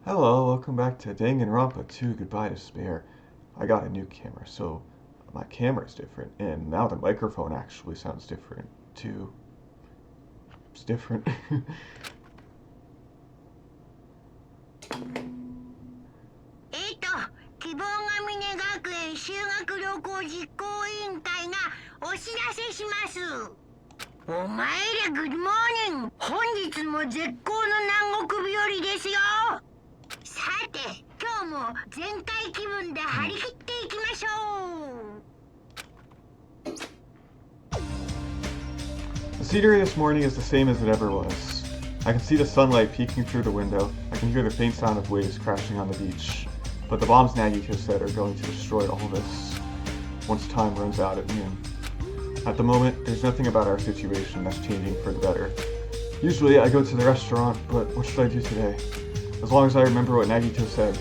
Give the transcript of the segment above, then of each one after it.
Hello, welcome back to Danganronpa 2 Goodbye Despair. I got a new camera, so my camera's different, and now the microphone actually sounds different, too. It's different. 希望ヶ峰学園修学旅行実行委員会がお知らせします。お前らグッドモーニング。本日も絶好の南国日和ですよ。さて、今日も全開気分で張り切っていきましょう。 The scenery this morning is the same as it ever was. I can see the sunlight peeking through the window. I can hear the faint sound of waves crashing on the beach. But the bombs Nagito said are going to destroy all this once time runs out at noon. At the moment, there's nothing about our situation that's changing for the better. Usually I go to the restaurant, but what should I do today? As long as I remember what Nagito said.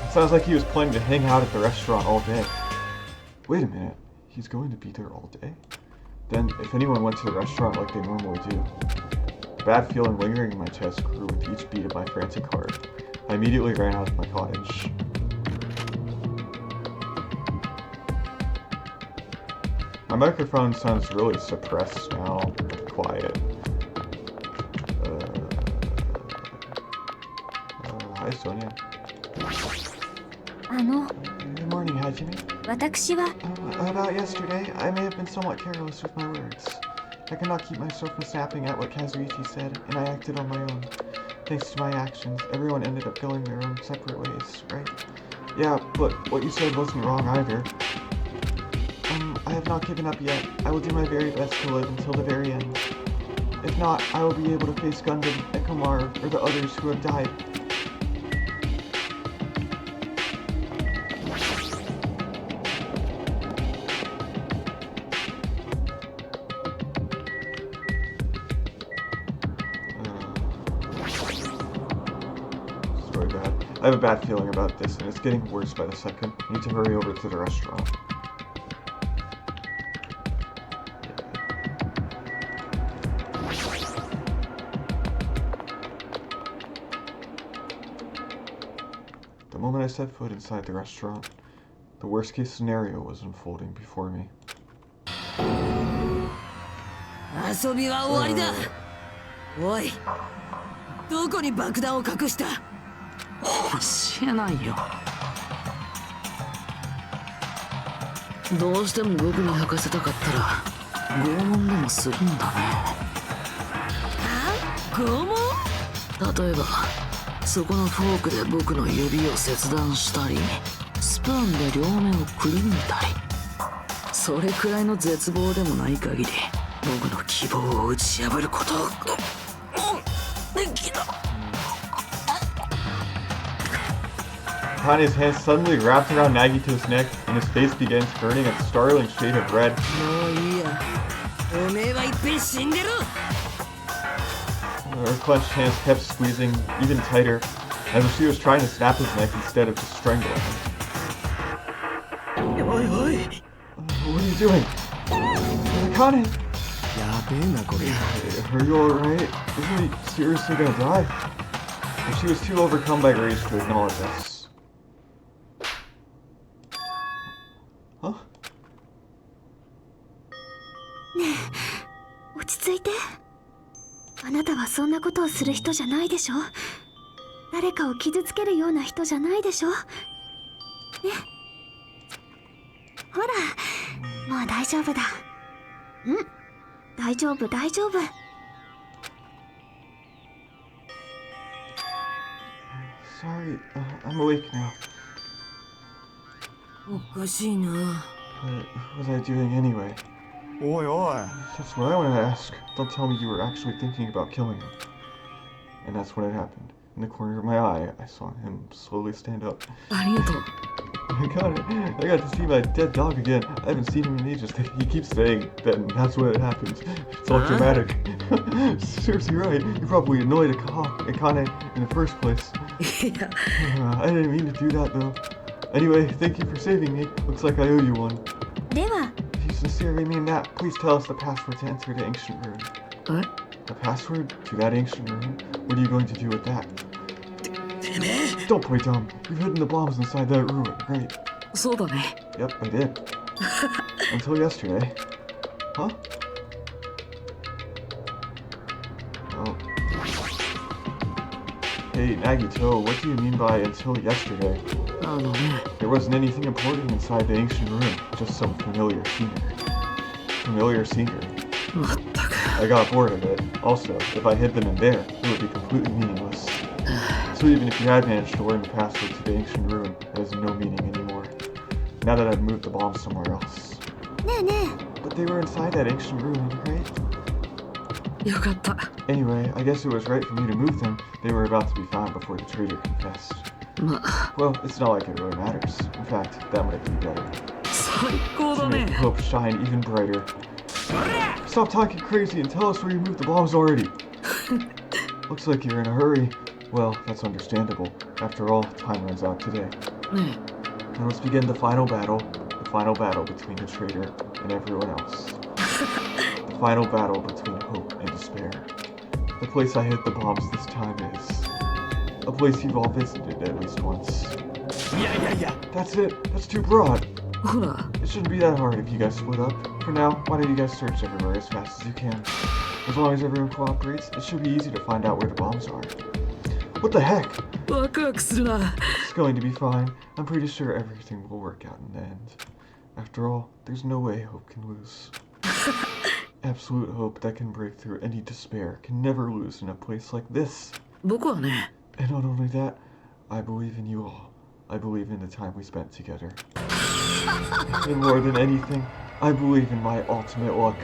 It sounds like he was planning to hang out at the restaurant all day. Wait a minute, he's going to be there all day? Then, if anyone went to the restaurant like they normally do. The bad feeling lingering in my chest grew with each beat of my frantic heart. I immediately ran out of my cottage. My microphone sounds really suppressed now, quiet. Hi, Sonia. Good morning, Hajime. About yesterday, I may have been somewhat careless with my words. I could not keep myself from snapping at what Kazuichi said, and I acted on my own. Thanks to my actions, everyone ended up going their own separate ways, right? Yeah, but what you said wasn't wrong either. I have not given up yet. I will do my very best to live until the very end. If not, I will be able to face Gundam, Ekamaru, or the others who have died. I have a bad feeling about this, and it's getting worse by the second. I need to hurry over to the restaurant. The moment I set foot inside the restaurant, the worst-case scenario was unfolding before me. 遊びは終わりだ。おい、どこに爆弾を隠した？教えないよ。どうしても僕に吐かせたかったら拷問でもするんだね。拷問？例えばそこのフォークで僕の指を切断したり、スプーンで両目をくり抜いたり、それくらいの絶望でもない限り僕の希望を打ち破ることできない。Kane's hand suddenly wrapped around Nagito's neck, and his face began turning a startling shade of red. Her clenched hands kept squeezing even tighter, as if she was trying to snap his neck instead of just strangling him. What are you doing? Kane! Are you alright? Isn't he seriously gonna die? And she was too overcome by rage to acknowledge us. Huh? ねえ、落ち着いて。あなたはそんなことをする人じゃないでしょ。誰かを傷つけるような人じゃないでしょ。ね。ほら、もう大丈夫だ。大丈夫、大丈夫。Sorry, I'm awake now. おかしいな。What was I doing anyway? Oi, oi. That's what I want to ask. Don't tell me you were actually thinking about killing him. And that's when it happened. In the corner of my eye, I saw him slowly stand up. ありがとう。I got to see my dead dog again. I haven't seen him in ages. He keeps saying that that's when it happens. It's all dramatic. Seriously right. You probably annoyed Akane in the first place. I didn't mean to do that though. Anyway, thank you for saving me. Looks like I owe you one. では、He's sincerely mean that, please tell us the password to enter the ancient room. What? The password to that ancient room? What are you going to do with that? Don't play dumb. You've hidden the bombs inside that room, right? そうだね。 Yep, I did. Until yesterday. Huh? Oh. Hey, Nagito, what do you mean by until yesterday? あのね。 There wasn't anything important inside the ancient room, just some familiar scenery. Familiar scenery. まったく。 I got bored of it. Also, if I hid them in there, it would be completely meaningless. So even if you had managed to learn the password to the ancient room, it has no meaning anymore. Now that I've moved the bombs somewhere else. ねえね But they were inside that ancient ruin, right? よかった。 Anyway, I guess it was right for me to move them. They were about to be found before the traitor confessed. まあ、 Well, it's not like it really matters. In fact, that might be better. 最高 To だ make ね。 hope shine even brighter. Stop talking crazy and tell us where you moved the bombs already. Looks like you're in a hurry. Well, that's understandable. After all, time runs out today. ね Now let's begin the final battle. The final battle between the traitor and everyone else. The final battle between hope and despair. The place I hid the bombs this time is a place you've all visited at least once. Yeah. That's it. That's too broad. え。ほら、 It shouldn't be that hard if you guys split up. For now, why don't you guys search everywhere as fast as you can? As long as everyone cooperates, it should be easy to find out where the bombs are. What the heck? ワクワクするな。 It's going to be fine. I'm pretty sure everything will work out in the end. After all, there's no way hope can lose. Absolute hope that can break through any despair can never lose in a place like this. 僕はね、 And not only that, I believe in you all. I believe in the time we spent together. And more than anything, I believe in my ultimate luck.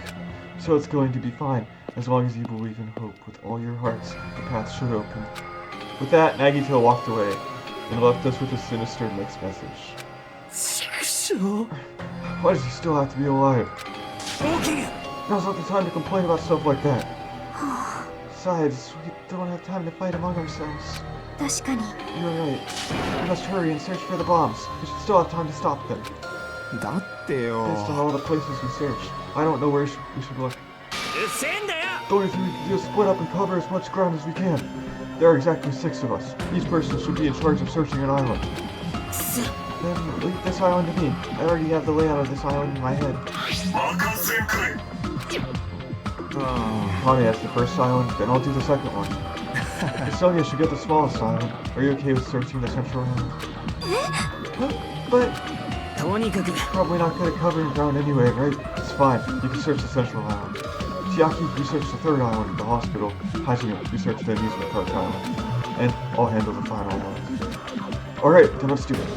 So it's going to be fine. As long as you believe in hope with all your hearts, the path should open. With that, Nagito walked away and left us with a sinister mixed message. 畜生 Why does he still have to be alive? 大きい Now's not the time to complain about stuff like that. Besides, we don't have time to fight among ourselves. 確かに You're right. We must hurry and search for the bombs. We should still have time to stop them. だってよ Based on all the places we searched, I don't know where we should look. うっせえんだよ The only thing we can do is split up and cover as much ground as we can. There are exactly 6 of us. Each person should be in charge of searching an island. Then leave this island to me. I already have the layout of this island in my head. Tommy has the first island, then I'll do the second one. Sonia should get the smallest island. Are you okay with searching the central island? Huh? But とにかく probably not good at covering ground anyway, right? It's fine. You can search the central island. Chiaki, you search the third island at the hospital. Hajime, you search the amusement park island. And I'll handle the final one. Alright, then let's do it.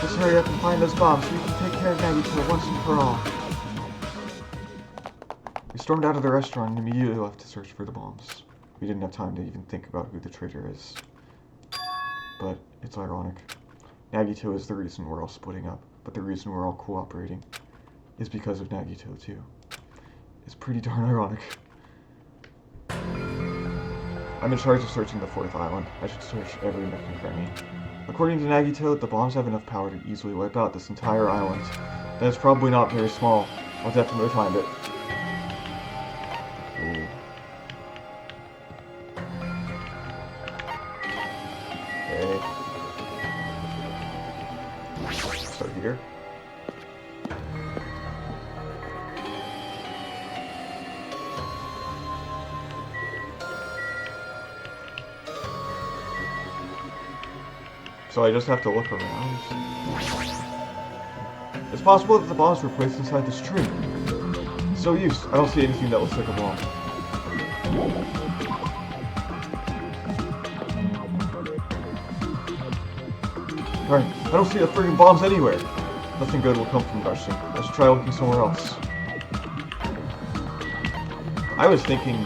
Let's hurry up and find those bombs so we can take care of Nagito once and for all. We stormed out of the restaurant and immediately left to search for the bombs. We didn't have time to even think about who the traitor is. But it's ironic. Nagito is the reason we're all splitting up, but the reason we're all cooperating is because of Nagito too. It's pretty darn ironic. I'm in charge of searching the 4th island. I should search every nook and cranny. According to Nagito, the bombs have enough power to easily wipe out this entire island. Then it's probably not very small. I'll definitely find it. Ooh. Okay. So here. So I just have to look around. It's possible that the bombs were placed inside this tree. So used, I don't see anything that looks like a bomb. Alright, I don't see the friggin' bombs anywhere. Nothing good will come from rushing. I should try looking somewhere else. I was thinking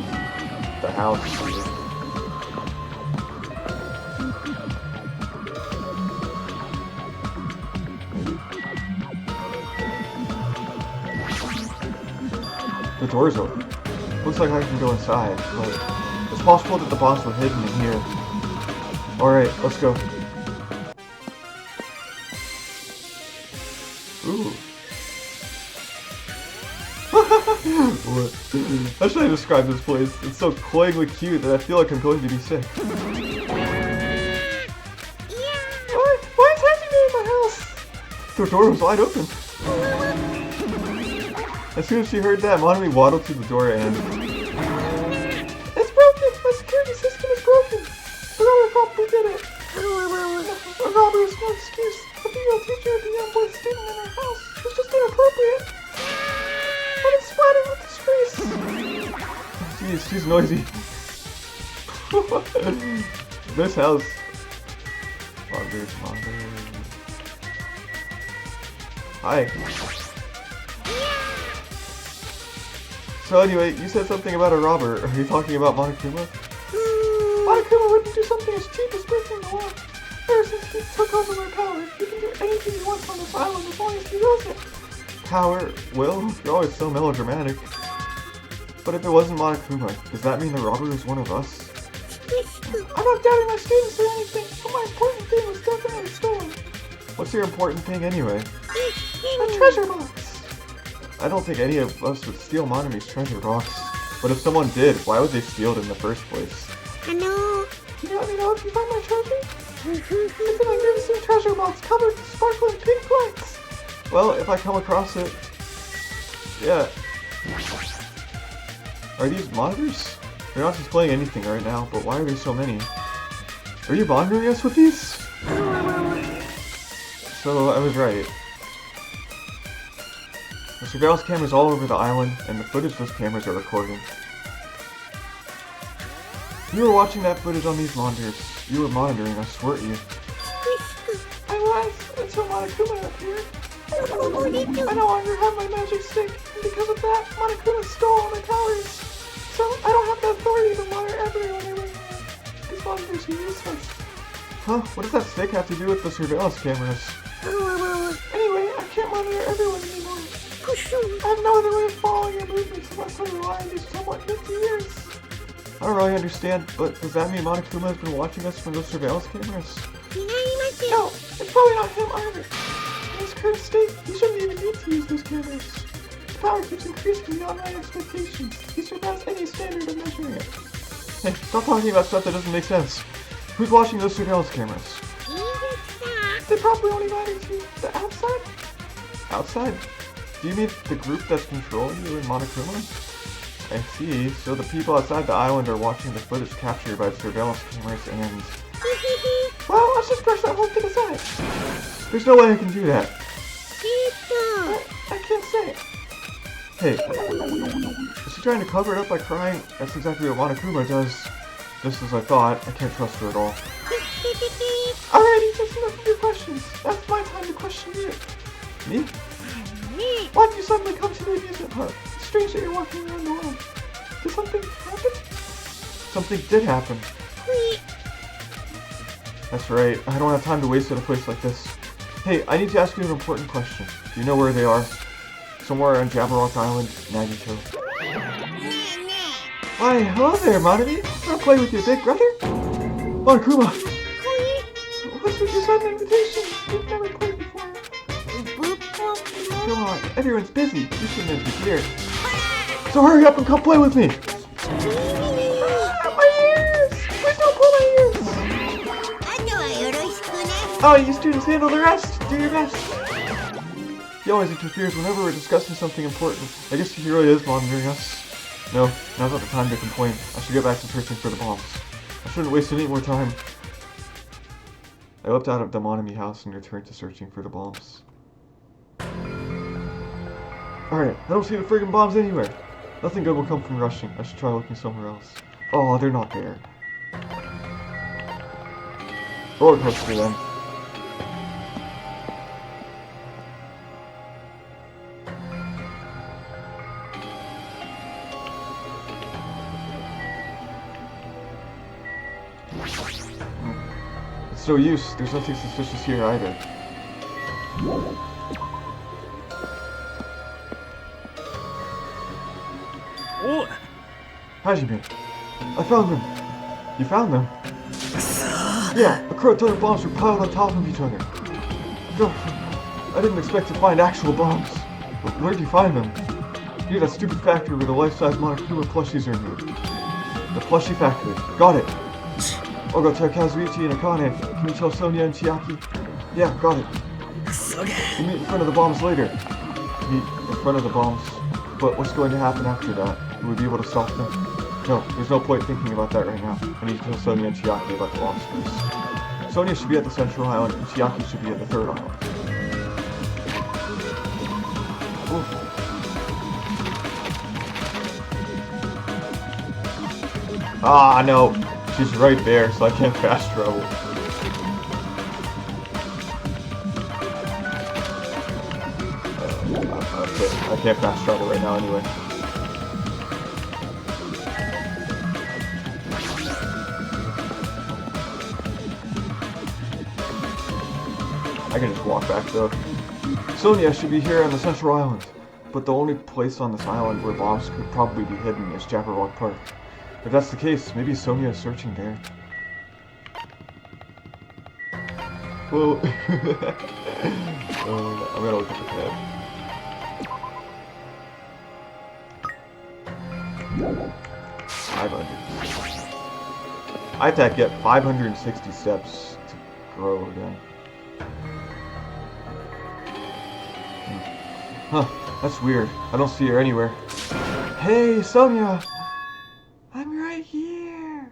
the house here. The door's open. Looks like I can go inside, but it's possible that the bombs were hidden in here. Alright, let's go. Ooh. What? How should I describe this place? It's so cloyingly cute that I feel like I'm going to be sick. Why is Hajime in my house? The door was wide open. As soon as she heard that, Monami waddled to the door and... It's broken! My security system is broken! The robber probably did it! A robber is no excuse. A female teacher and a young boy student in her house. It's just inappropriate. But it's splattered with disgrace. Jeez, she's noisy. This house. Monsters. Hi. So anyway, you said something about a robber. Are you talking about Monokuma? Monokuma wouldn't do something as cheap as breaking the law. Ever since he took over my power, he can do anything he wants on this island as long as he wills it. Power? Will? You're always so melodramatic. But if it wasn't Monokuma, does that mean the robber is one of us? I'm not doubting my students or anything, but my important thing was definitely stolen. What's your important thing anyway? A treasure box! I don't think any of us would steal Monami's treasure box. But if someone did, why would they steal it in the first place? Hello? Can you let me know if you find my treasure? It's a magnificent treasure box covered with sparkling pink lights! Well, if I come across it... Yeah. Are these monitors? They're not displaying anything right now, but why are there so many? Are you monitoring us with these? So, I was right. The surveillance cameras all over the island, and the footage those cameras are recording. You were watching that footage on these monitors. You were monitoring us, weren't you? I was, until Monokuma appeared. I no longer have my magic stick, and because of that, Monokuma stole all my powers. So, I don't have the authority to monitor everyone anymore. These monitors are useless. Huh? What does that stick have to do with the surveillance cameras? Anyway, I can't monitor everyone anymore. I have no other way of following your movements unless I rely on these somewhat nifty ears. I don't really understand, but does that mean Monokuma has been watching us from those surveillance cameras? No, it's probably not him either. In his current state, he shouldn't even need to use those cameras. His power keeps increasing beyond my expectations. He surpassed any standard of measuring it. Hey, stop talking about stuff that doesn't make sense. Who's watching those surveillance cameras? They probably only matter to the outside? Outside? Do you mean the group that's controlling you in Monokuma? I see, so the people outside the island are watching the footage captured by the surveillance cameras and... Well, let's just brush that whole thing aside. There's no way I can do that. I can't say it. Hey, is she trying to cover it up by crying? That's exactly what Monokuma does. Just as I thought, I can't trust her at all. Alrighty, that's enough of your questions. That's my time to question you. Me? Why did you suddenly come to the amusement park? It's strange that you're walking around alone. Did something happen? Something did happen. That's right. I don't have time to waste at a place like this. Hey, I need to ask you an important question. Do you know where they are? Somewhere on Jabberwock Island, Nagito. Why, hello there, Monami. Wanna play with your big brother? Monokuma! What's with your sudden invitation? We've never played before. Come on, everyone's busy. You shouldn't interfere. So hurry up and come play with me! My ears! Please don't pull my ears! Oh, you students handle the rest! Do your best! He always interferes whenever we're discussing something important. I guess he really is monitoring us. No, now's not the time to complain. I should get back to searching for the bombs. I shouldn't waste any more time. I leapt out of the Monami house and returned to searching for the bombs. Alright, I don't see the friggin' bombs anywhere. Nothing good will come from rushing. I should try looking somewhere else. Oh, they're not there. Roller coaster then. It's no use. There's nothing suspicious here either. Oh! Hajime, I found them. You found them? Yeah, a crowd ton of bombs were piled on top of each other. No, I didn't expect to find actual bombs. Where'd you find them? Near that stupid factory where the life-size Monokuma plushies are made. The plushie factory. Got it. I'll go tell Kazuichi and Akane. Can you tell Sonia and Chiaki? Yeah, got it. We'll meet in front of the bombs later. Meet in front of the bombs. But what's going to happen after that? Will we be able to stop them? No, there's no point thinking about that right now. I need to tell Sonia and Chiaki about the bombs first. Sonia should be at the central island, and Chiaki should be at the third island. Ooh. Ah, no. She's right there, so I can't fast travel. I can't fast travel right now anyway. I can just walk back though. Sonia should be here on the central island, but the only place on this island where bombs could probably be hidden is Jabberwock Park. If that's the case, maybe Sonia is searching there. Well, I'm gonna look at the tab. 500. I have to get 560 steps to grow again. Huh, that's weird. I don't see her anywhere. Hey, Sonia! I'm right here!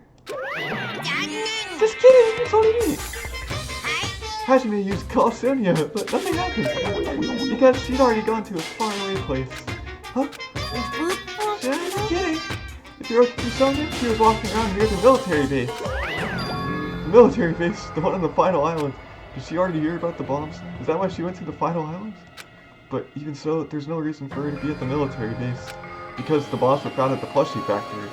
Just kidding, it's only me! Hajime used call Sonia, but nothing happened. Because she'd already gone to a faraway place. Huh? Just kidding. If you're looking for Sonia, she was walking around near the military base. The military base? The one on the final island. Did she already hear about the bombs? Is that why she went to the final island? But even so, there's no reason for her to be at the military base. Because the bombs were found at the plushie factory.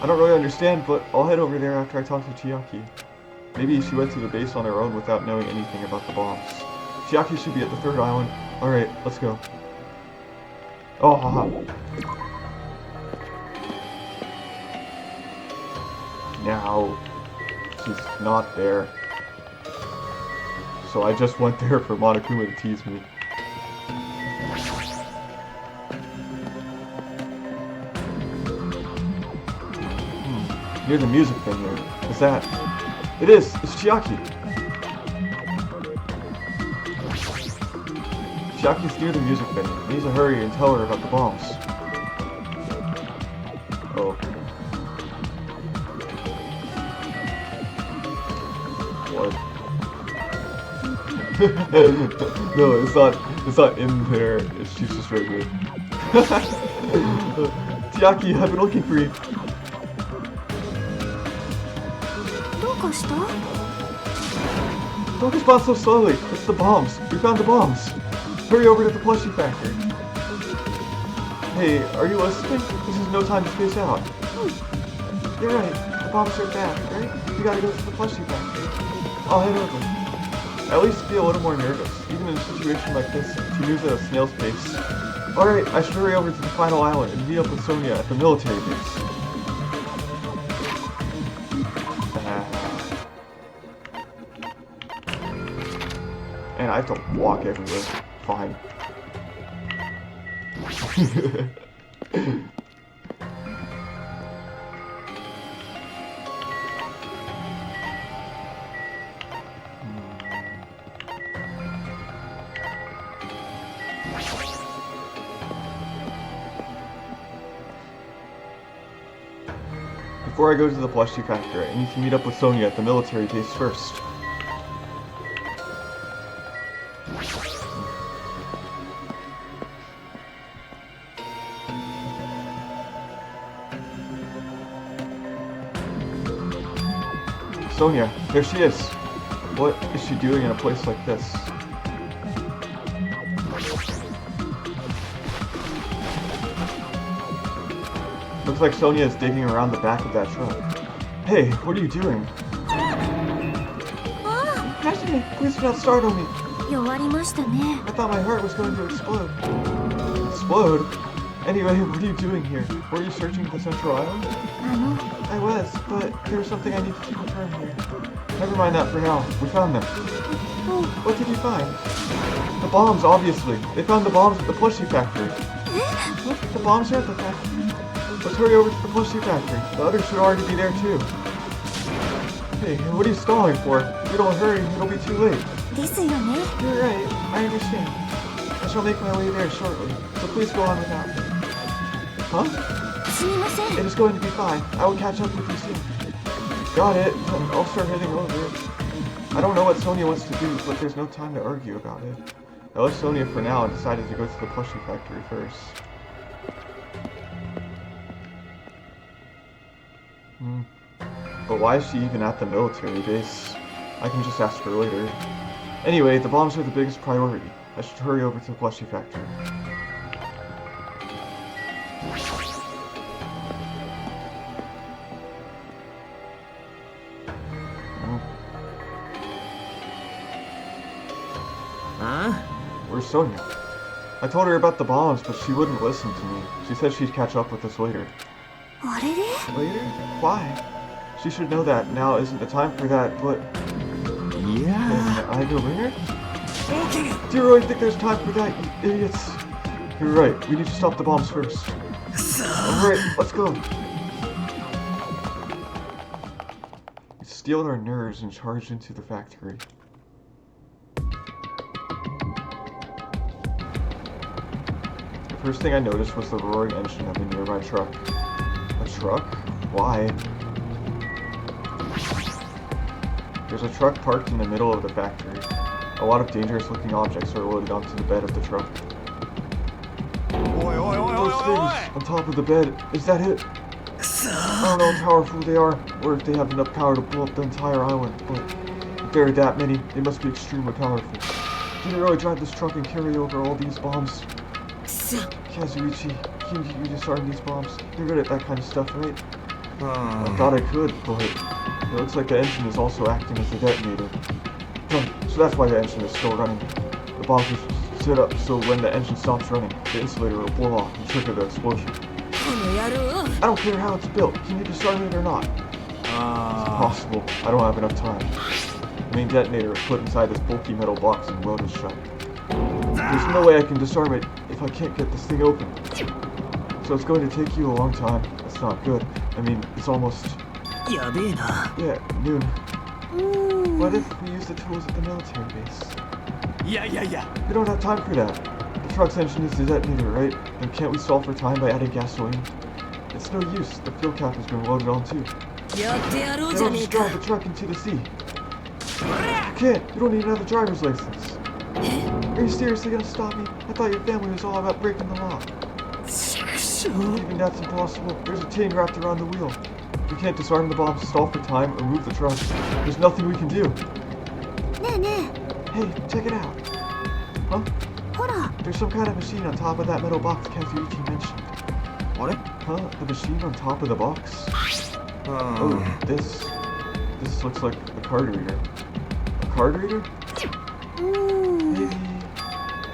I don't really understand, but I'll head over there after I talk to Chiaki. Maybe she went to the base on her own without knowing anything about the bombs. Chiaki should be at the third island. Alright, let's go. Oh, haha. Now, she's not there. So I just went there for Monokuma to tease me. Near the music venue. Is that? It is! It's Chiaki! Chiaki's near the music venue. I need to hurry and tell her about the bombs. Oh. What? No, it's not in there. She's just right here. Chiaki, I've been looking for you. Don't respond so slowly. It's the bombs. We found the bombs. Hurry over to the plushie factory. Hey, are you listening? This is no time to space out. You're right. The bombs are bad, right? We gotta go to the plushie factory. I'll head over. I at least feel a little more nervous. Even in a situation like this, she moves at a snail's pace. Alright, I should hurry over to the final island and meet up with Sonia at the military base. And I have to walk everywhere. Fine. Before I go to the plushie factory, I need to meet up with Sonia at the military base first. Sonia, there she is. What is she doing in a place like this? Looks like Sonia is digging around the back of that truck. Hey, what are you doing? Hajime, please do not startle me. I thought my heart was going to explode. Explode? Anyway, what are you doing here? Were you searching the central island? I was, but there was something I needed to confirm here. Never mind that for now. We found them. What did you find? The bombs, obviously. They found the bombs at the plushie factory. Look, the bombs are at the factory. Let's hurry over to the plushie factory. The others should already be there too. Hey, what are you stalling for? If we don't hurry, it'll be too late. ですよね。 You're right, I understand. I shall make my way there shortly, so please go on without me. Huh? すみません。 It is going to be fine. I will catch up with you soon. Got it. I'll start heading over. I don't know what Sonia wants to do, but there's no time to argue about it. I left Sonia for now and decided to go to the plushie factory first. But why is she even at the military base? I can just ask her later. Anyway, the bombs are the biggest priority. I should hurry over to the plushie factory. Huh? Where's Sonia? I told her about the bombs, but she wouldn't listen to me. She said she'd catch up with us later. あれれ Later? Why? She should know that now isn't the time for that, but... Yeah. Can I go bring her? 大き Do you really think there's time for that, you idiots? You're right, we need to stop the bombs first. くそ Alright, let's go. We steeled our nerves and charged into the factory. The first thing I noticed was the roaring engine of a nearby truck. A truck? Why? There's a truck parked in the middle of the factory. A lot of dangerous-looking objects are loaded onto the bed of the truck. おいおいおいおい Those お things い on top of the bed, is that it? くそ I don't know how powerful they are, or if they have enough power to blow up the entire island, but if there are that many, they must be extremely powerful. Did they really drive this truck and carry over all these bombs? くそ Kazuichi, can you disarm these bombs? You're good at that kind of stuff, right? I うん thought I could, but it looks like the engine is also acting as a detonator. Huh, so that's why the engine is still running. The bombs are set up so when the engine stops running, the insulator will blow off and trigger the explosion. この野郎 I don't care how it's built. Can you disarm it or not? あ Possible. I don't have enough time. The main detonator is put inside this bulky metal box and welded shut. There's no way I can disarm it if I can't get this thing open. So it's going to take you a long time. That's not good. I mean, it's almost... やべえな yeah, noon. What if we use the tools at the military base? いやいやいや We don't have time for that. The truck's engine is the detonator, right? And can't we solve for time by adding gasoline? It's no use. The fuel cap has been loaded on too. やってやろう They じゃ don't ねえ just か drive the truck into the sea. You can't. You don't need another driver's license. Are you seriously gonna stop me? I thought your family was all about breaking the law. しくしょ Even that's impossible. There's a chain wrapped around the wheel. We can't disarm the bomb, stall for time, or move the truck. There's nothing we can do. ねえね Hey, check it out. Huh? えほら There's some kind of machine on top of that metal box Kazuichi mentioned. あれ Huh? The machine on top of the box? う Oh, ん this. This looks like a card reader. A card reader? うーん Maybe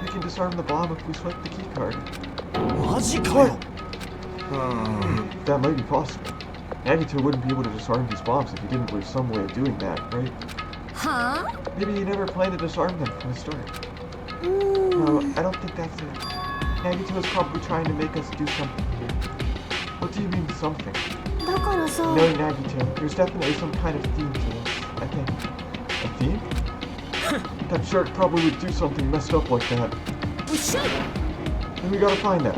we can disarm the bomb if we swipe the key card. マジかようん That might be possible. Nagito wouldn't be able to disarm these bombs if he didn't believe some way of doing that, right? はあ Maybe he never planned to disarm them from the start. うーん No, I don't think that's it. Nagito is probably trying to make us do something here. What do you mean, something? だからさ No, Nagito, there's definitely some kind of theme to this, I think. A theme? That shark probably would do something messed up like that. うっしゃ Then we gotta find that.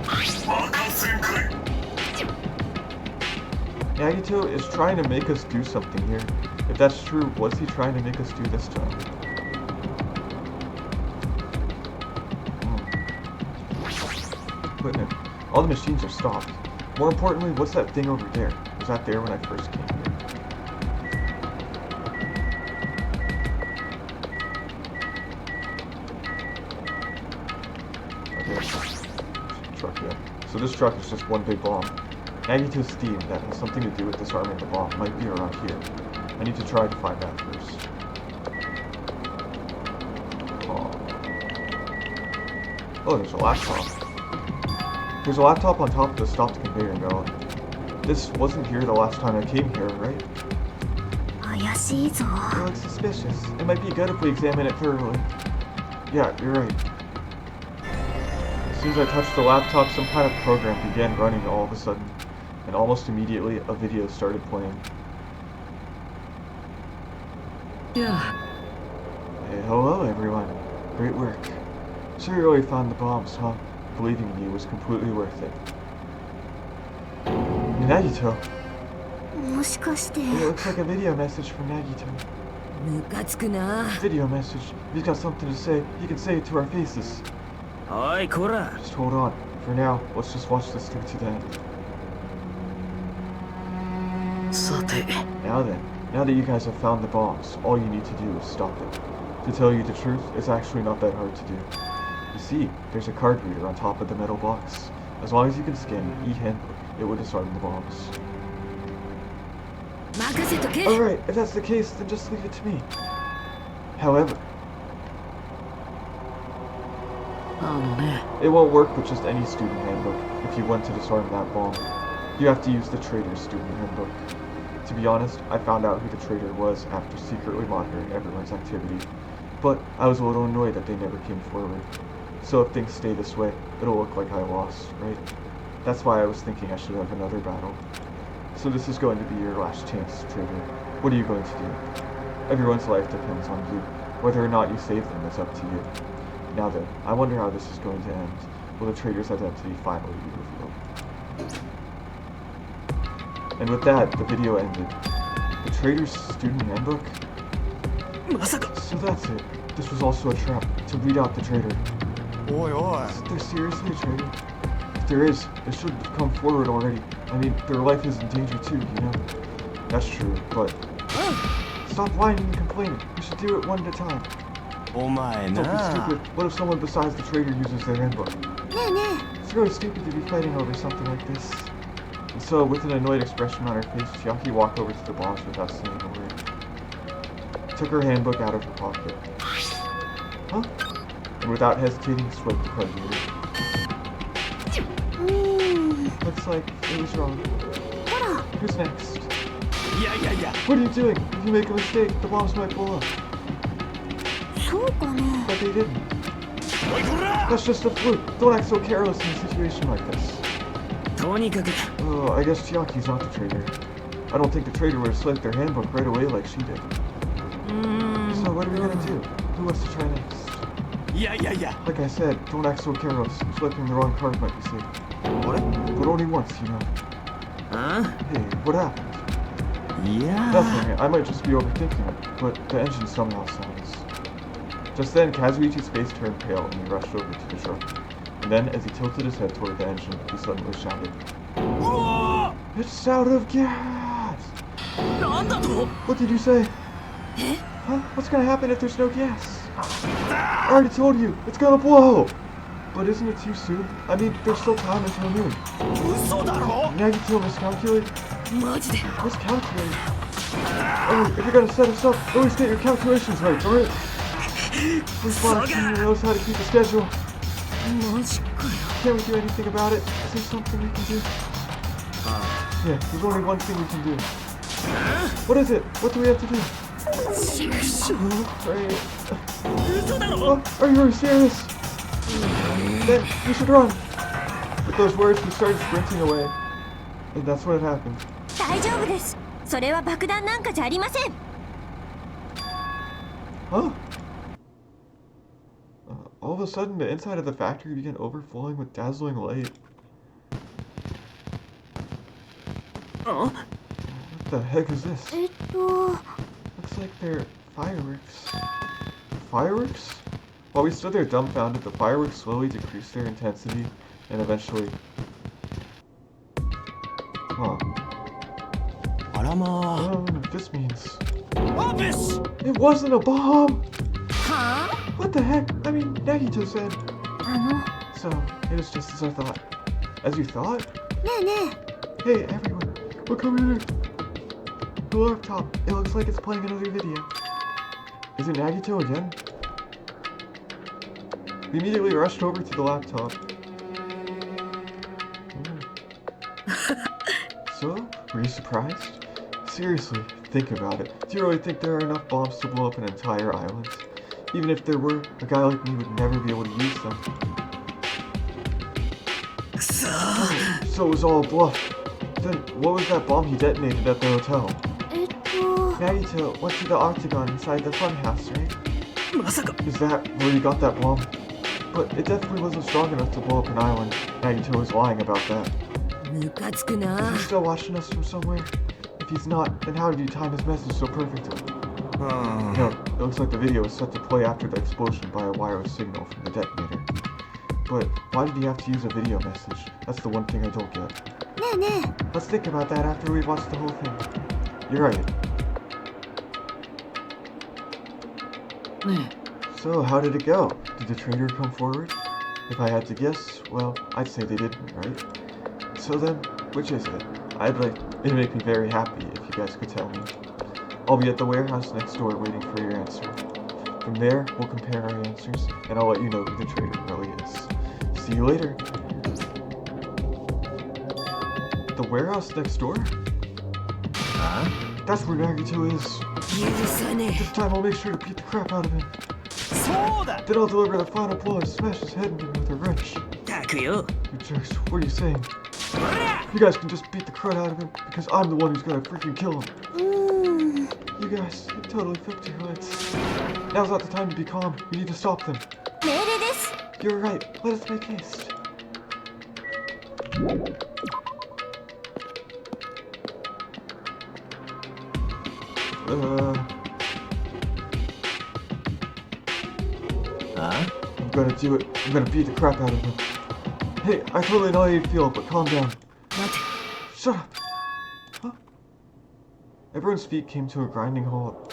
Nagito is trying to make us do something here. If that's true, what's he trying to make us do this time? Equipment. All the machines are stopped. More importantly, what's that thing over there? Was that there when I first came here? Okay. Truck, yeah. So this truck is just one big bomb. Nagito's theme that has something to do with disarming the bomb might be around here. I need to try to find that first. Oh, there's a laptop. There's a laptop on top of the stopped conveyor belt. This wasn't here the last time I came here, right? 怪しいぞ It looks suspicious. It might be good if we examine it thoroughly. Yeah, you're right. soon as I touched the laptop, some kind of program began running all of a sudden, and almost immediately a video started playing. Yeah. Hey, hello everyone. Great work. So you really found the bombs, huh? Believing in you was completely worth it. Nagito. もしかして It looks like a video message from Nagito. ムカつくな。 Video message. If he's got something to say, he can say it to our faces. おいこら。 Just hold on. For now, let's just watch this through to the end. さて、 Now then, now that you guys have found the bombs, all you need to do is stop it. To tell you the truth, it's actually not that hard to do. You see, there's a card reader on top of the metal box. As long as you can scan the e-handbook, it will disarm the bombs. 任せとけ。 Alright, if that's the case, then just leave it to me. However, ね、 it won't work with just any student handbook if you want to disarm that bomb. You have to use the traitor's student handbook. To be honest, I found out who the traitor was after secretly monitoring everyone's activity. But I was a little annoyed that they never came forward. So if things stay this way, it'll look like I lost, right? That's why I was thinking I should have another battle. So this is going to be your last chance, traitor. What are you going to do? Everyone's life depends on you. Whether or not you save them is up to you. Now then, I wonder how this is going to end. Will the traitor's identity finally be revealed? And with that, the video ended. The traitor's student handbook? まさか So that's it. This was also a trap to weed out the traitor. おいおい Is there seriously a traitor? If there is, it should have come forward already. I mean, their life is in danger too, you know? That's true, but... Stop whining and complaining. We should do it one at a time. お前 Don't be な stupid. What if someone besides the traitor uses their handbook? ねえね It's really stupid to be fighting over something like this. And so, with an annoyed expression on her face, Chiaki walked over to the bombs without saying a word. Took her handbook out of her pocket. Huh? And without hesitating, swiped the card reader. え Looks like it was wrong. ほら Who's next? いやいやいや What are you doing? If you make a mistake, the bombs might blow up. そうかね But they didn't. おいこら That's just a fluke. Don't act so careless in a situation like this. とにかく Oh, I guess Chiaki's not the traitor. I don't think the traitor would have swiped their handbook right away like she did. So what are we gonna do? Who wants to try next? いやいやいや Like I said, don't act so careless. Swiping the wrong card might be safe. あれ But only once, you know. あ Hey, what happened? いや Nothing. I might just be overthinking it, but the engine somehow sounds. Just then, Kazuichi's face turned pale and he rushed over to the truck. And then, as he tilted his head toward the engine, he suddenly shouted, うわ "It's out of gas!" なんだと What did you say? Huh? What's gonna happen if there's no gas? I already told you, it's gonna blow! But isn't it too soon? I mean, there's still time until noon. 嘘だろ Nagito miscalculate? マジで Miscalculate? Oh, if you're gonna set us up, at least get your calculations right, alright? This one knows how to keep a schedule. マジかよ Can't we do anything about it? Is there something we can do? Yeah, there's only one thing we can do. What is it? What do we have to do? Right. 嘘だろ Oh, are you really serious? Then we should run. With those words, we started sprinting away. And that's what happened. 大丈夫ですそれは爆弾なんかじゃありません Huh? All of a sudden, the inside of the factory began overflowing with dazzling light. あ What the heck is this? と Looks like they're fireworks. Fireworks? While we stood there dumbfounded, the fireworks slowly decreased their intensity and eventually... Huh. あらま I don't know what this means. あアビス It wasn't a bomb! は What the heck? I mean, Nagito said. あ So, it was just as I thought. As you thought? ねえね Hey, everyone. Look over there. Look up top. It looks like it's playing another video. Is it Nagito again? We immediately rushed over to the laptop. So, were you surprised? Seriously, think about it. Do you really think there are enough bombs to blow up an entire island? Even if there were, a guy like me would never be able to use them. So it was all a bluff. Then what was that bomb he detonated at the hotel? Nagito went to the octagon inside the funhouse, right? まさか Is that where he got that bomb? But it definitely wasn't strong enough to blow up an island. Nagito was lying about that. ムカつくな Is he still watching us from somewhere? If he's not, then how did he time his message so perfectly? No, it looks like the video was set to play after the explosion by a wireless signal from the detonator. But why did he have to use a video message? That's the one thing I don't get. ねえね Let's think about that after we watch the whole thing. You're right. ね So, how did it go? Did the traitor come forward? If I had to guess, well, I'd say they didn't, right? So then, which is it? It'd make me very happy if you guys could tell me. I'll be at the warehouse next door waiting for your answer. From there, we'll compare our answers, and I'll let you know who the traitor really is. See you later. The warehouse next door? Huh? That's where Nagito is. 許さね This time I'll make sure to beat the crap out of him. そうだ Then I'll deliver the final blow and smash his head in with a wrench. えたくよ You jerks, what are you saying? ほら You guys can just beat the crud out of him because I'm the one who's gonna freaking kill him. え You guys, you totally flipped your heads. Now's not the time to be calm. We need to stop them. 命令です You're right. Let us make haste. Huh? I'm gonna do it. I'm gonna beat the crap out of him. Hey, I totally know how you feel, but calm down. 待て Shut up! Huh? Everyone's feet came to a grinding halt.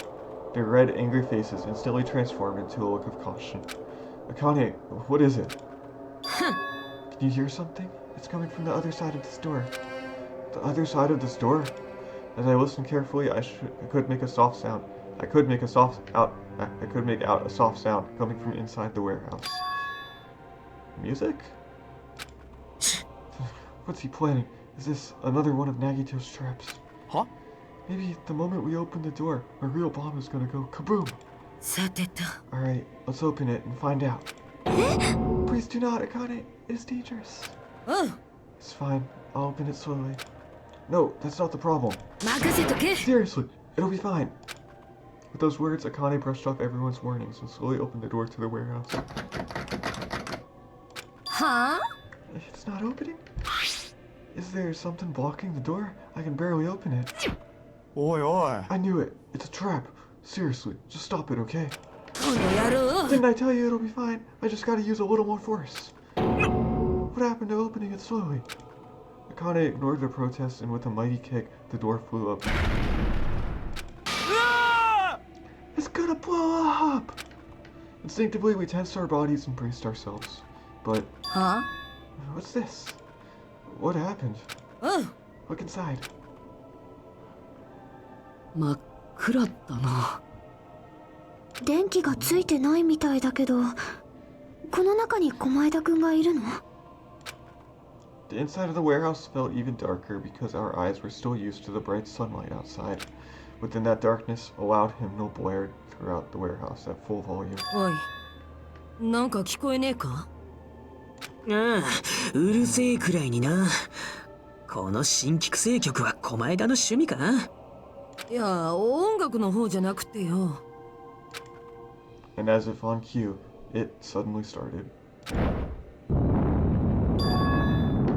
Their red, angry faces instantly transformed into a look of caution. Akane, what is it? Can you hear something? It's coming from the other side of this door. The other side of this door? As I listened carefully, I could make a soft sound. I could make out a soft sound coming from inside the warehouse. Music? What's he planning? Is this another one of Nagito's traps? Huh? Maybe the moment we open the door, a real bomb is gonna go kaboom! さてと Alright, let's open it and find out. Please do not, Akane. It is dangerous. おう It's fine. I'll open it slowly. No, that's not the problem. 任せとけ Seriously, it'll be fine. With those words, Akane brushed off everyone's warnings and slowly opened the door to the warehouse. はあ It's not opening? Is there something blocking the door? I can barely open it. おいおい I knew it. It's a trap. Seriously, just stop it, okay? この野郎 Didn't I tell you it'll be fine? I just gotta use a little more force. What happened to opening it slowly? Akane ignored the protests and with a mighty kick, the door flew up. うわ It's gonna blow up! Instinctively, we tensed our bodies and braced ourselves. But, はあ what's this? What happened? おう Look inside. 真っ暗だな電気がついてないみたいだけどこの中に狛枝くんがいるの The inside of the warehouse felt even darker because our eyes were still used to the bright sunlight outside. Within that darkness, a loud hymnal blared throughout the warehouse at full volume. おいなんか聞こえねえかああ、うるせえくらいにな。この新規制曲は狛枝の趣味か？いや音楽の方じゃなくてよ And as if on cue, it suddenly started.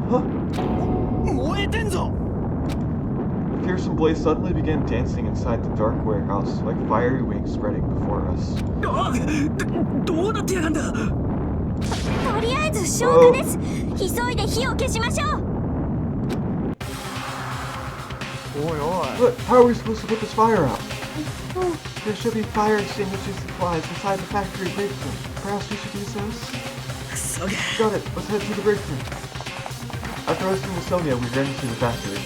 Huh? 燃えてんぞ A fearsome blaze suddenly began dancing inside the dark warehouse, like fiery wings spreading before us. あ、どうなってやがんだ。とりあえず消火です急いで火を消しましょうおいおい But how are we supposed to put this fire out? There should be fire extinguishing supplies inside the factory break room. Perhaps we should use those? くそが。 Got it. Let's head to the break room. After listening to Sonia, we ran into the factory.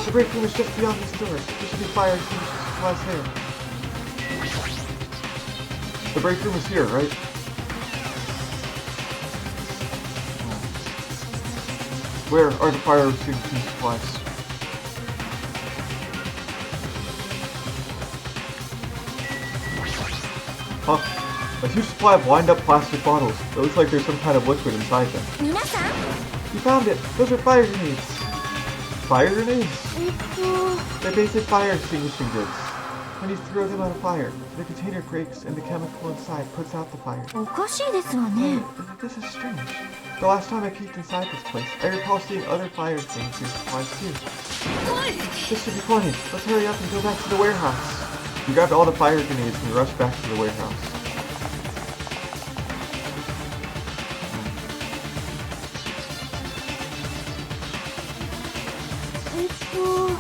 The break room is just beyond this door. There should be fire extinguishing supplies there. The break room is here, right? Where are the fire extinguishing supplies? A huge supply of wind-up plastic bottles. It looks like there's some kind of liquid inside them. 皆さん You found it! Those are fire grenades! Fire grenades? They're basic fire extinguishing goods. When you throw them on a fire, the container breaks and the chemical inside puts out the fire. おかしいですわね This is strange. The last time I peeked inside this place, I recall seeing other fire extinguisher supplies too. This should be plenty. Let's hurry up and go back to the warehouse. We grabbed all the fire grenades and we rushed back to the warehouse.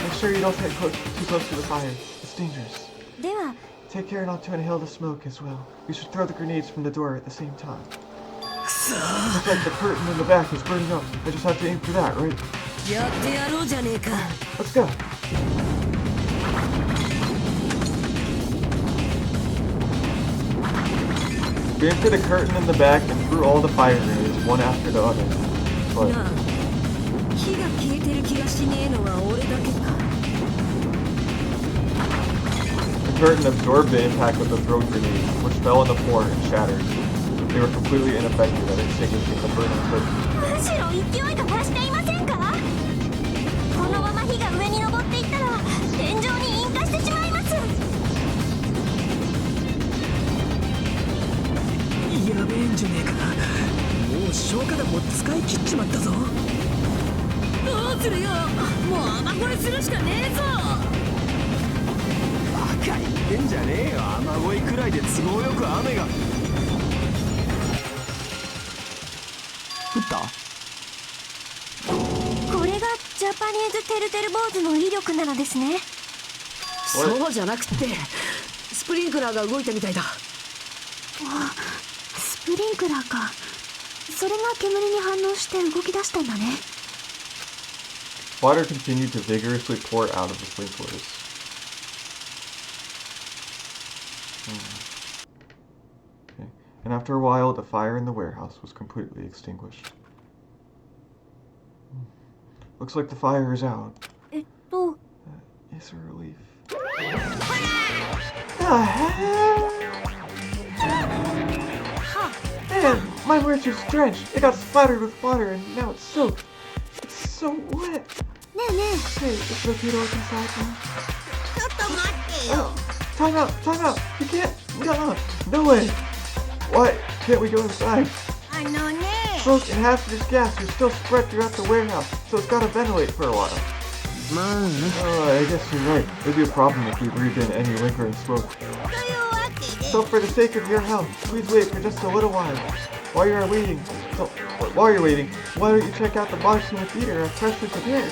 Make sure you don't get too close to the fire. It's dangerous. では Take care not to inhale the smoke as well. We should throw the grenades from the door at the same time. Looks like the curtain in the back is burning up. I just have to aim for that, right? やってやろうじゃねえか Let's go. We aimed for the curtain in the back and threw all the fire grenades one after the other. But なあ火が消えてる気がしねえのは俺だけか the curtain absorbed the impact of the thrown grenades, which fell on the floor and shattered. They were completely ineffective at extinguishing the burning curtain. むしろ勢いが増していませんかこのまま火が上に登っていったら天井に引火してしまいます やべえんじゃねえかな。もう消火弾も使い切っちまったぞ。どうするよもう雨漏りするしかねえぞバカ言ってんじゃねえよ。雨乞いくらいで都合よく雨が降った。これがジャパニーズテルテル坊主の威力なのですねそうじゃなくってスプリンクラーが動いたみたいだスプリンクラーかそれが煙に反応して動き出したんだね Water continued to vigorously pour out of the sprinklers. Okay. And after a while, the fire in the warehouse was completely extinguished. Looks like the fire is out. It's a relief. The heck? Man, my merch is drenched. It got splattered with water and now it's soaked. It's so wet. ねえね Hey, is the kid inside now? ちょっと待ってよ Time out! Time out! You can't! No way! Why can't we go inside? あのね Smoke and hazardous gas are still spread throughout the warehouse, so it's gotta ventilate for a while. まあね。 I guess you're right. It'd be a problem if we breathed in any lingering smoke. というわけで So for the sake of your health, please wait for just a little while. While you're waiting, why don't you check out the Monokuma Theater I've freshly prepared?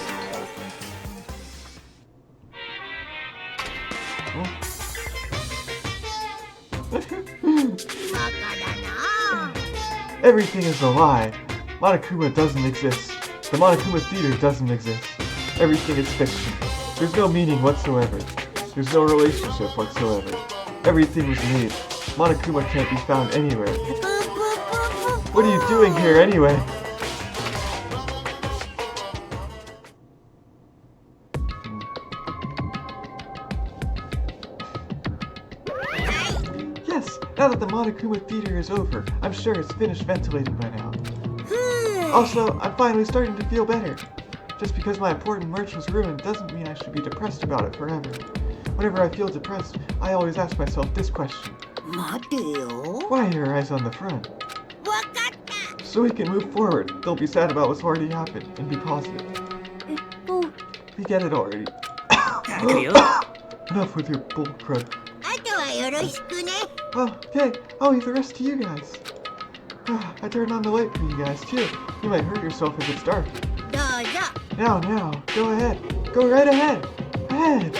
Everything is a lie. Monokuma doesn't exist. The Monokuma Theater doesn't exist. Everything is fiction. There's no meaning whatsoever. There's no relationship whatsoever. Everything was made. Monokuma can't be found anywhere. What are you doing here anyway? Yes, now that the Monokuma Theater is over, I'm sure it's finished ventilating by now. Also, I'm finally starting to feel better. Just because my important merch was ruined doesn't mean I should be depressed about it forever. Whenever I feel depressed, I always ask myself this question. 待てよ Why are your eyes on the front? わかった So we can move forward. Don't be sad about what's already happened and be positive. We get it already. 来るよ。 Enough with your bull crud. あとはよろしくね Oh, okay. I'll leave the rest to you guys. I turned on the light for you guys too. You might hurt yourself if it's dark. どうぞ Now, go ahead. Go right ahead. Ahead.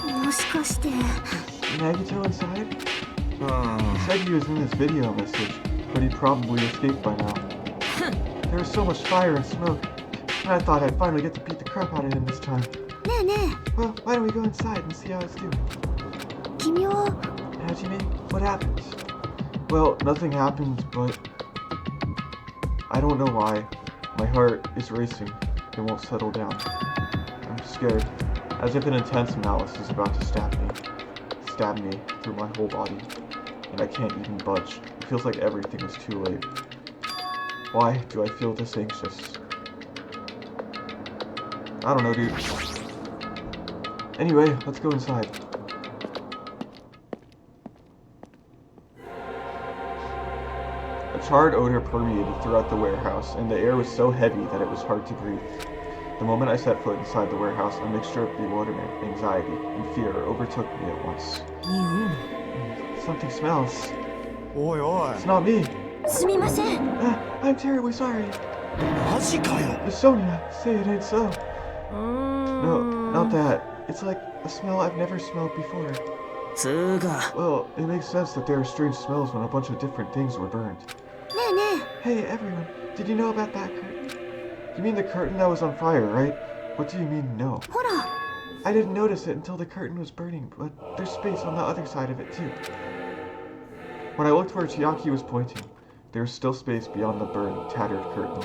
もしかして Nagito inside? He said he was in this video message, but he'd probably escaped by now. There was so much fire and smoke, and I thought I'd finally get to beat the crap out of him this time. ねえね Well, why don't we go inside and see how it's doing? え君は Hajime, what happened? Well, nothing happened, but I don't know why. My heart is racing. It won't settle down. I'm scared, as if an intense malice is about to stab me. stabbed me through my whole body, and I can't even budge. It feels like everything is too late. Why do I feel this anxious? I don't know, dude. Anyway, let's go inside. A charred odor permeated throughout the warehouse, and the air was so heavy that it was hard to breathe. The moment I set foot inside the warehouse, a mixture of bewilderment, anxiety, and fear overtook me at once. Something smells. Oi, oi. It's not me. すみません。 I'm terribly sorry. マジかよ。 Sonia, say it ain't so. No, not that. It's like a smell I've never smelled before. つーか、 Well, it makes sense that there are strange smells when a bunch of different things were burned. ねえね Hey, everyone, did you know about that curtain? You mean the curtain that was on fire, right? What do you mean, no? え。ほら。 I didn't notice it until the curtain was burning, but there's space on the other side of it, too. When I looked where Chiaki was pointing, there was still space beyond the burned, tattered curtain.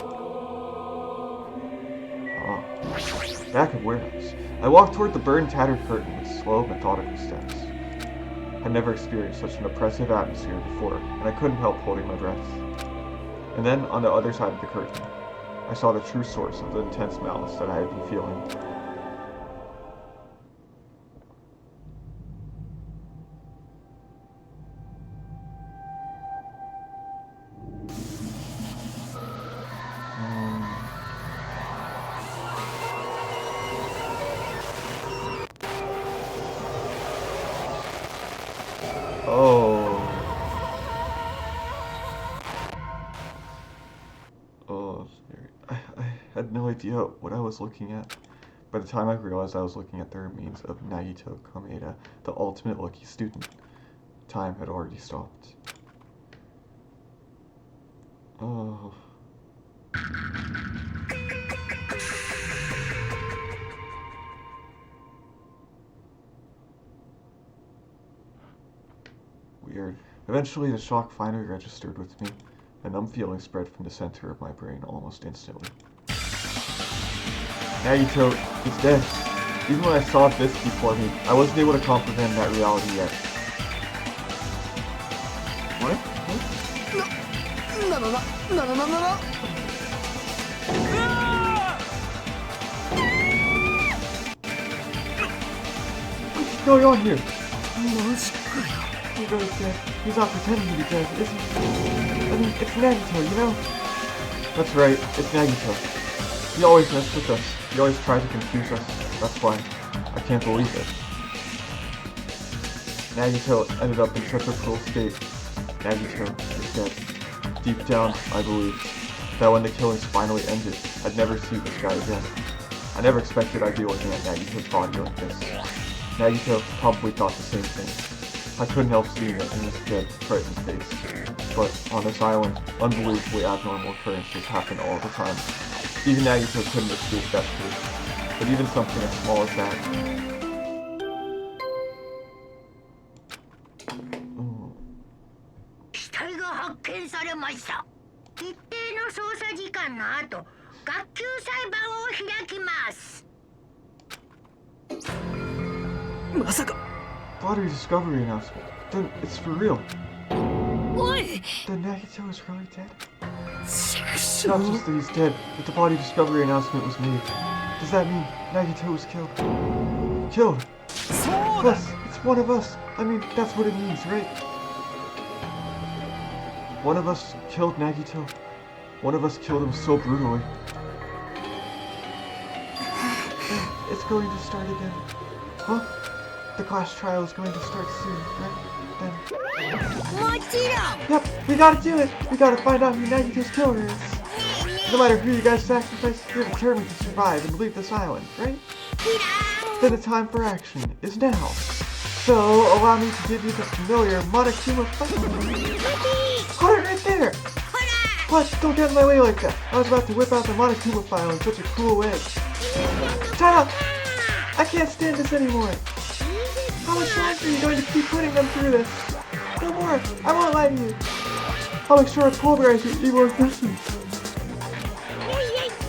Back at warehouse, I walked toward the burned, tattered curtain with slow, methodical steps. I'd never experienced such an oppressive atmosphere before, and I couldn't help holding my breath. And then, on the other side of the curtain, I saw the true source of the intense malice that I had been feeling. I had no idea what I was looking at. By the time I realized I was looking at the remains of Nagito Kameda, the ultimate lucky student, time had already stopped. Oh. Weird. Eventually, the shock finally registered with me. A numb feeling spread from the center of my brain almost instantly. Nagito is dead. Even when I saw this before me, I wasn't able to comprehend that reality yet. What? What's going on here? マジかよ。 Hugo's dead. He's not pretending to be dead, is he? I mean, it's Nagito, you know? That's right, it's Nagito. He always messed with us. He always tried to confuse us. That's why I can't believe it. Nagito ended up in such a cruel state. Nagito is dead. Deep down, I believed that when the killings finally ended, I'd never see this guy again. I never expected I'd be looking at Nagito's body like this. Nagito probably thought the same thing. I couldn't help seeing it in his dead, frightened face. But on this island, unbelievably abnormal occurrences happen all the time. Even Nagito couldn't escape that truth. But even something as small as that. 死体が発見されました。一定の捜査時間の後、学級裁判を開きます。まさか Body discovery announcement. Then it's for real. おい。 Then Nagito is really dead? しくし Not ょう。 just that he's dead, but the body discovery announcement was made. Does that mean Nagito was killed? Killed? そうだ。 Plus, it's one of us. I mean, that's what it means, right? One of us killed Nagito. One of us killed him so brutally. It's going to start again. Huh? The class trial is going to start soon, right? Then... もちろん。 Yep, we gotta do it! We gotta find out who Nagito's killer is. No matter who you guys sacrifice, you're determined to survive and leave this island, right? Then the time for action is now. So, allow me to give you the familiar Monokuma file. Hold it right there! What? Don't get in my way like that. I was about to whip out the Monokuma file in such a cool way. Shut up! I can't stand this anymore. How much longer are you going to keep putting them through this? No more! I won't let you! I'll make sure I pulverize your evil intentions.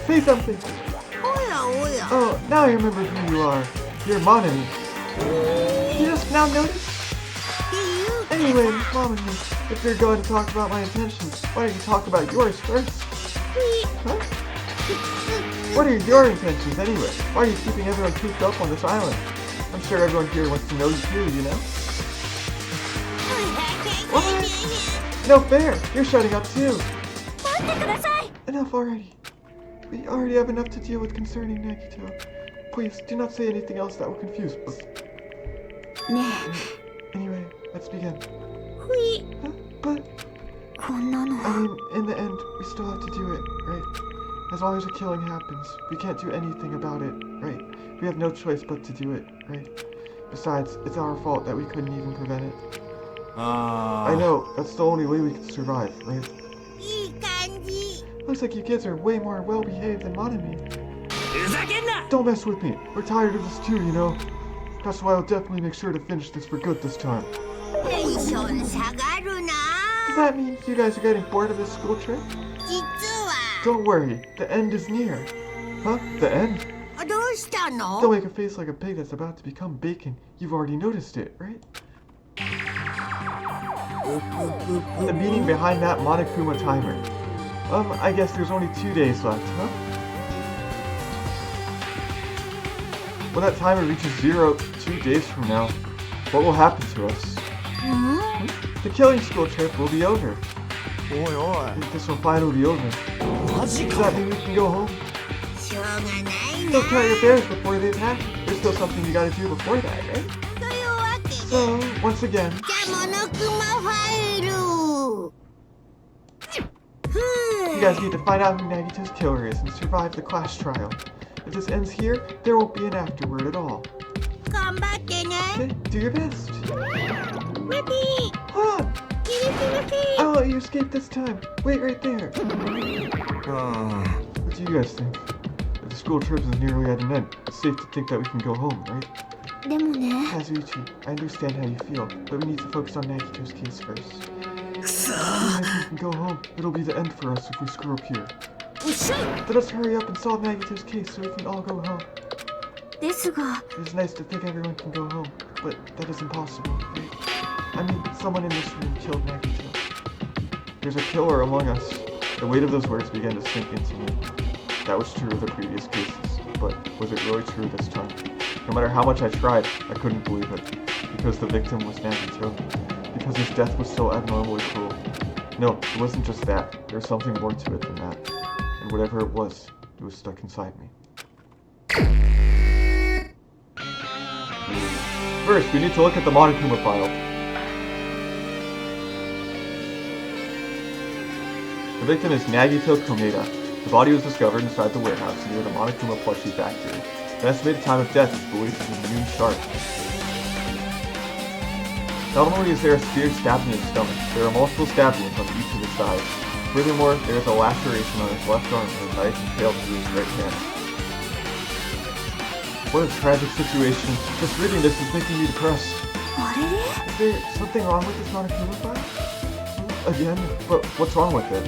Say something! おやおや。 Oh, now I remember who you are. You're Monami. You just now noticed? Anyway, Mom and me, if you're going to talk about my intentions, why don't you talk about yours first? Huh? What are your intentions anyway? Why are you keeping everyone cooped up on this island? I'm sure everyone here wants to know you too, you know? What? No fair! You're shutting up too! Enough already. We already have enough to deal with concerning Nagito. Please, do not say anything else that will confuse us. Anyway, let's begin. Huh? But... I mean, in the end, we still have to do it, right? As long as a killing happens, we can't do anything about it, right? We have no choice but to do it, right? Besides, it's our fault that we couldn't even prevent it. I know, that's the only way we can survive, right? Looks like you kids are way more well-behaved than Monami. Don't mess with me. We're tired of this too, you know? That's why I'll definitely make sure to finish this for good this time. Does that mean you guys are getting bored of this school trip? Don't worry, the end is near. Huh? The end? Don't make a face like a pig that's about to become bacon. You've already noticed it, right? The meaning behind that Monokuma timer. I guess there's only 2 days left, huh? When that timer reaches 0 2 days from now, what will happen to us? The killing school trip will be over. This will finally be over. Does that mean we can go home? Don't count your bears before they attack. There's still something you gotta do before that, right? So, once again... You guys need to find out who Nagito's killer is and survive the class trial. If this ends here, there won't be an afterword at all. Okay, do your best. Hold on! I'll let you escape this time. Wait right there. What do you guys think? If the school trip is nearly at an end, it's safe to think that we can go home, right? Kazuichi, I understand how you feel, but we need to focus on Nagito's case first. Even if we can go home, it'll be the end for us if we screw up here. Let us hurry up and solve Nagito's case so we can all go home. It's nice to think everyone can go home, but that is impossible, right? I mean, someone in this room killed Nagito. There's a killer among us. The weight of those words began to sink into me. That was true of the previous cases, but was it really true this time? No matter how much I tried, I couldn't believe it. Because the victim was Nagito. Because his death was so abnormally cruel. No, it wasn't just that. There was something more to it than that. And whatever it was stuck inside me. First, we need to look at the Monokuma file. The victim is Nagito Komeda. The body was discovered inside the warehouse near the Monokuma plushie factory. The estimated time of death is believed to be noon sharp. Not only is there a spear stabbed in his stomach, there are multiple stab wounds on each of his sides. Furthermore, there is a laceration on his left arm and a knife impaled through his right hand. What a tragic situation. Just reading this is making me depressed. Is there something wrong with this Monokuma file? Again? But what's wrong with it?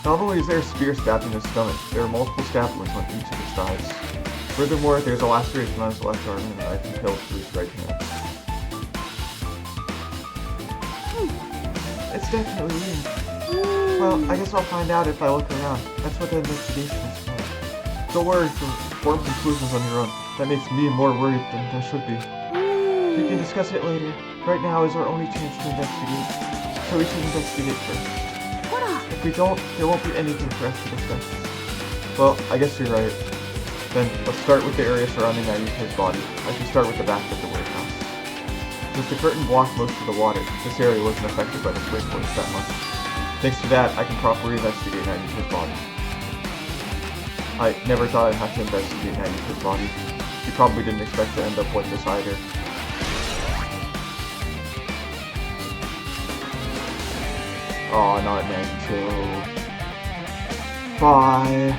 Not only is there a spear stabbed in his stomach, there are multiple stab wounds on each of his sides. Furthermore, there's a laceration on his left arm and a knife impaled through his right hand. It's definitely weird. Well, I guess I'll find out if I look around. That's what the investigation is for. Don't worry, form conclusions on your own. That makes me more worried than I should be. We can discuss it later. Right now is our only chance to investigate. So we should investigate first. If we don't, there won't be anything for us to discuss. Well, I guess you're right. Then, let's start with the area surrounding Nagito's body. I should start with the back of the warehouse. Since the curtain blocked most of the water, this area wasn't affected by the swing force that much. Thanks to that, I can properly investigate Nagito's body. I never thought I'd have to investigate Nagito's body. You probably didn't expect to end up like this either. Aw, not Nagito. Bye.